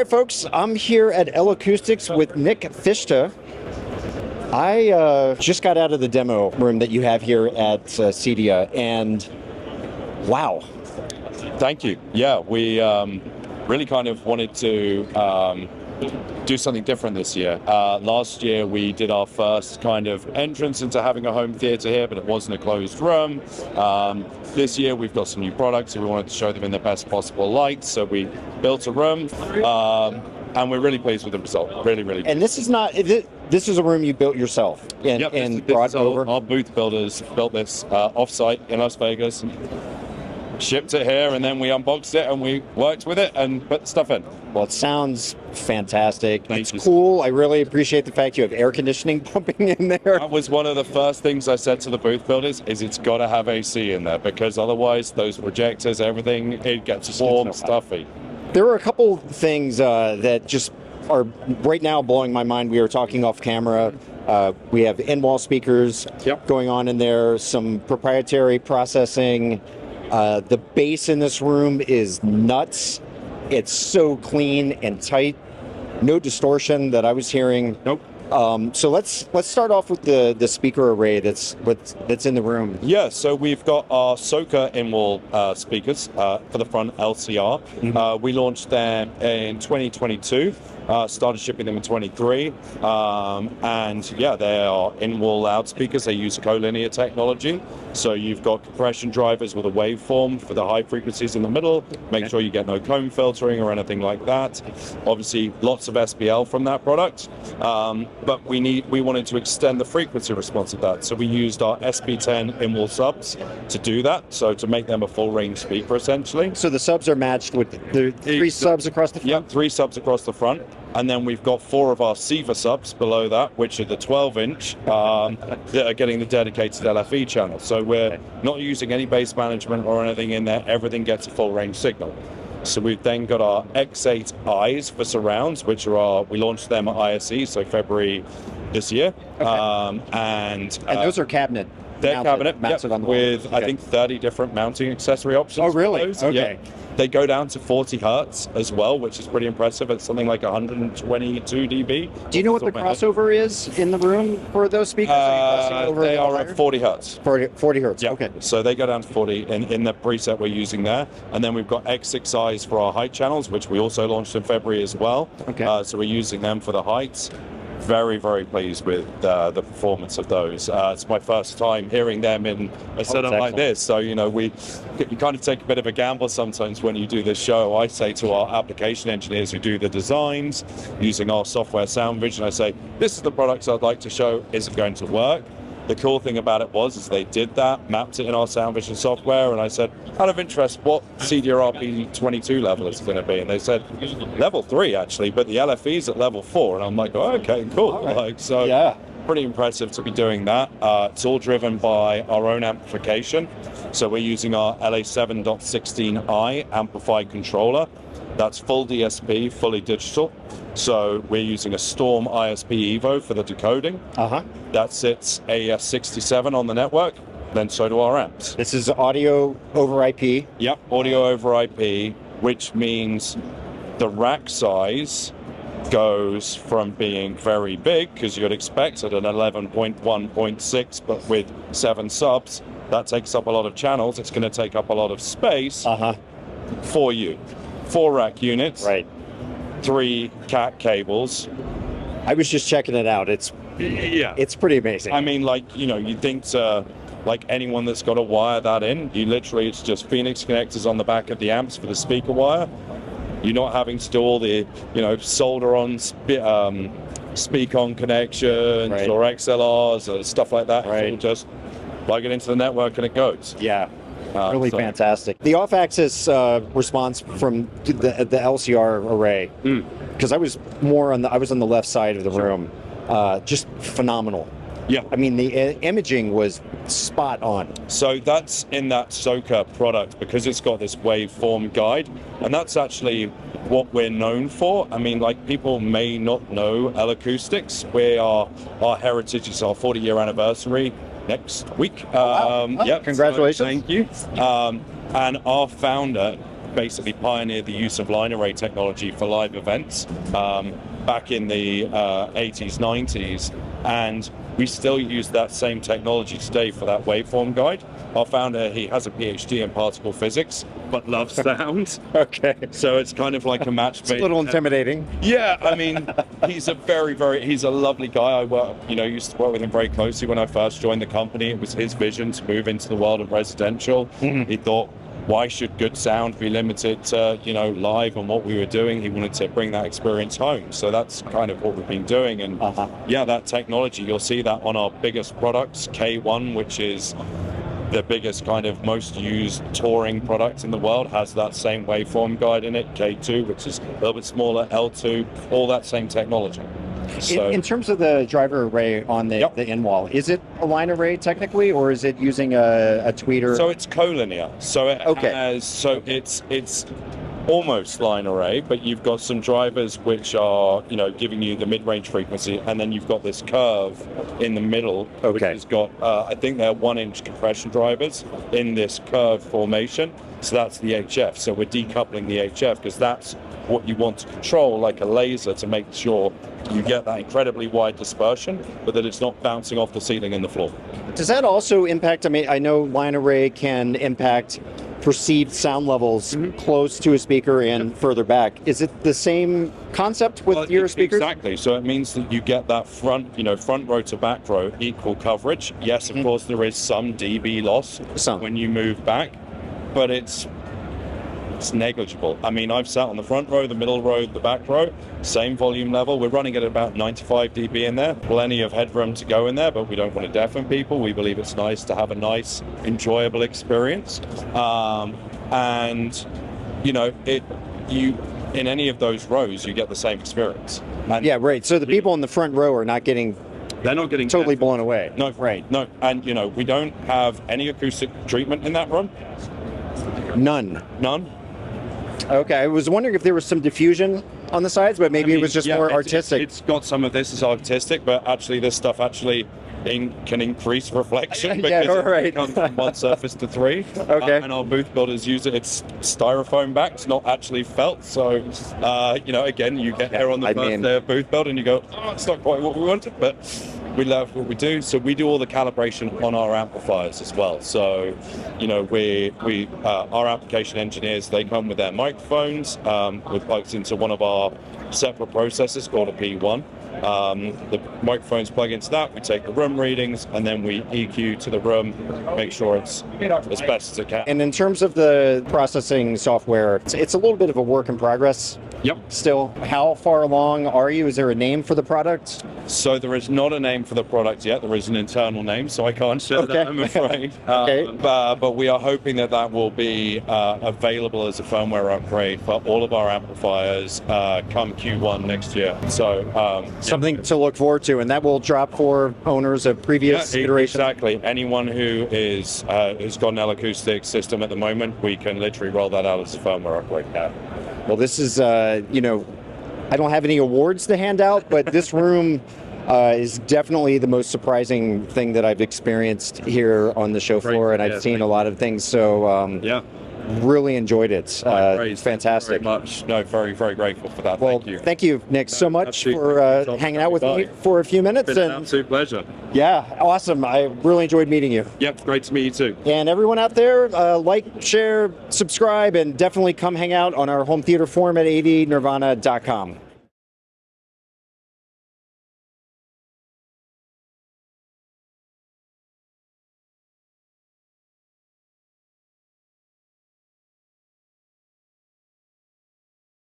right, folks, I'm here at L-Acoustics with Nick Fichte. I just got out of the demo room that you have here at CEDIA, and wow. Thank you. Yeah, we really kind of wanted to do something different this year. Last year we did our first kind of entrance into having a home theater here, but it wasn't a closed room. This year we've got some new products and we wanted to show them in the best possible light, so we built a room. And we're really pleased with the result. Really, really. And this is not, this is a room you built yourself and brought over? Our booth builders built this off-site in Las Vegas, shipped it here, and then we unboxed it and we worked with it and put the stuff in. Well, it sounds fantastic. Thank you. It's cool. I really appreciate the fact you have air conditioning pumping in there. That was one of the first things I said to the booth builders, is it's got to have AC in there, because otherwise those projectors, everything, it gets warm, stuffy. There are a couple things that just are right now blowing my mind. We were talking off camera. We have in-wall speakers going on in there, some proprietary processing. The bass in this room is nuts. It's so clean and tight. No distortion that I was hearing. Nope. So let's start off with the speaker array that's in the room. Yeah, so we've got our Soka in-wall speakers for the front LCR. Mm-hmm. We launched them in 2022. Started shipping them in 23, and yeah, they are in-wall loudspeakers. They use collinear technology, so you've got compression drivers with a waveform for the high frequencies in the middle. Make sure you get no comb filtering or anything like that. Obviously, lots of SPL from that product, but we wanted to extend the frequency response of that, so we used our SP10 in-wall subs to do that, so to make them a full-range speaker essentially. So the subs are matched with the three subs across the front? Yep, 3 subs across the front. And then we've got 4 of our Siva subs below that, which are the 12-inch, that are getting the dedicated LFE channel. So we're not using any bass management or anything in there. Everything gets a full-range signal. So we've then got our X8 Eyes for surrounds, which are we launched them at ISE, so February this year. Okay. And those are cabinet. They're cabinet mounted on the with, wall. I think, 30 different mounting accessory options. Oh, really? Okay. Yeah. They go down to 40 hertz as well, which is pretty impressive. It's something like 122 dB. Do you know what the crossover is in the room for those speakers? They are at 40 hertz. 40 hertz, yeah. Okay. So they go down to 40 in the preset we're using there. And then we've got X6 Eyes for our height channels, which we also launched in February as well. Okay. So we're using them for the heights. Very, very pleased with the performance of those. It's my first time hearing them in a setup like this. So, you kind of take a bit of a gamble sometimes when you do this show. I say to our application engineers who do the designs using our software Sound Vision, I say, this is the products I'd like to show. Is it going to work? The cool thing about it is they did that, mapped it in our Sound Vision software, and I said, out of interest, what CEDIA RP22 level is it going to be? And they said, level 3 actually, but the LFE's at level 4. And I'm like, oh, okay, cool. Yeah. Pretty impressive to be doing that. It's all driven by our own amplification. So we're using our LA7.16i amplified controller. That's full DSP, fully digital. So we're using a Storm ISP Evo for the decoding. That sits AES67 on the network. Then so do our amps. This is audio over IP. Yep, audio over IP, which means the rack size goes from being very big, because you'd expect at an 11.1.6, but with 7 subs, that takes up a lot of channels. It's going to take up a lot of space for you. 4 rack units. Right. 3 cat cables. I was just checking it out. It's pretty amazing. I mean, you think like anyone that's got to wire that in, it's just Phoenix connectors on the back of the amps for the speaker wire. You're not having to do all the, solder on speak on connections or XLRs or stuff like that. Right. You just plug it into the network and it goes. Yeah. Really fantastic. The off-axis response from the LCR array, because I was on the left side of the room, just phenomenal. Yeah. I mean, the imaging was spot on. So that's in that Soka product, because it's got this waveform guide, and that's actually what we're known for. I mean, people may not know L-Acoustics. Our heritage is our 40-year anniversary next week. Congratulations. So, thank you. And our founder basically pioneered the use of line array technology for live events back in the 80s, 90s, and we still use that same technology today for that waveform guide. Our founder, he has a PhD in particle physics, but loves sound. Okay. So it's kind of like a match. It's a little intimidating. Yeah, I mean, he's a lovely guy. Used to work with him very closely when I first joined the company. It was his vision to move into the world of residential. Mm-hmm. He thought, why should good sound be limited to, live and what we were doing? He wanted to bring that experience home. So that's kind of what we've been doing. And that technology, you'll see that on our biggest products, K1, which is the biggest kind of most used touring product in the world, has that same waveform guide in it. K2, which is a little bit smaller, L2, all that same technology. So, in terms of the driver array on the in wall, is it a line array technically, or is it using a tweeter? So it's collinear. So it's almost line array, but you've got some drivers which are giving you the mid-range frequency, and then you've got this curve in the middle, which has got I think they're 1-inch compression drivers in this curve formation. So that's the HF. So we're decoupling the HF because that's what you want to control, like a laser, to make sure you get that incredibly wide dispersion, but that it's not bouncing off the ceiling and the floor. Does that also impact, I know line array can impact perceived sound levels close to a speaker and further back. Is it the same concept with your speakers? Exactly. So it means that you get that front row to back row equal coverage. Yes, of course, there is some dB loss when you move back, but it's negligible. I mean, I've sat on the front row, the middle row, the back row, same volume level. We're running at about 95 dB in there. Plenty of headroom to go in there, but we don't want to deafen people. We believe it's nice to have a nice, enjoyable experience. In any of those rows, you get the same experience. And yeah, right. So the people in the front row are not getting... They're not getting totally blown away. No, right. No, and we don't have any acoustic treatment in that room. None. Okay, I was wondering if there was some diffusion on the sides, but maybe it was just more artistic. It's got some of this as artistic, but actually this stuff can increase reflection because it comes from one surface to three. Okay. And our booth builders use it. It's styrofoam backed, not actually felt. So, again, you get here on the first day of booth build and you go, oh, it's not quite what we wanted, but we love what we do. So we do all the calibration on our amplifiers as well. So, our application engineers, they come with their microphones, with plugs into one of our separate processors called a P1. The microphones plug into that, we take the room readings, and then we EQ to the room, make sure it's as best as it can. And in terms of the processing software, it's a little bit of a work in progress. Yep. Still, how far along are you? Is there a name for the product? So there is not a name for the product yet. There is an internal name, so I can't share that, I'm afraid. But we are hoping that will be available as a firmware upgrade for all of our amplifiers come Q1 next year. So something to look forward to, and that will drop for owners of previous iterations. Exactly. Anyone who who's got an L-Acoustics system at the moment, we can literally roll that out as a firmware upgrade now. Well, this is, I don't have any awards to hand out, but this room is definitely the most surprising thing that I've experienced here on the show floor, and I've seen a lot of things, so really enjoyed it. It's fantastic. Thank you very much. No, very, very grateful for that. Well, thank you, Nick, so much for hanging out with me for a few minutes. It's been an absolute pleasure. Yeah, awesome. I really enjoyed meeting you. Yep, great to meet you too. And everyone out there, like, share, subscribe, and definitely come hang out on our home theater forum at adnirvana.com.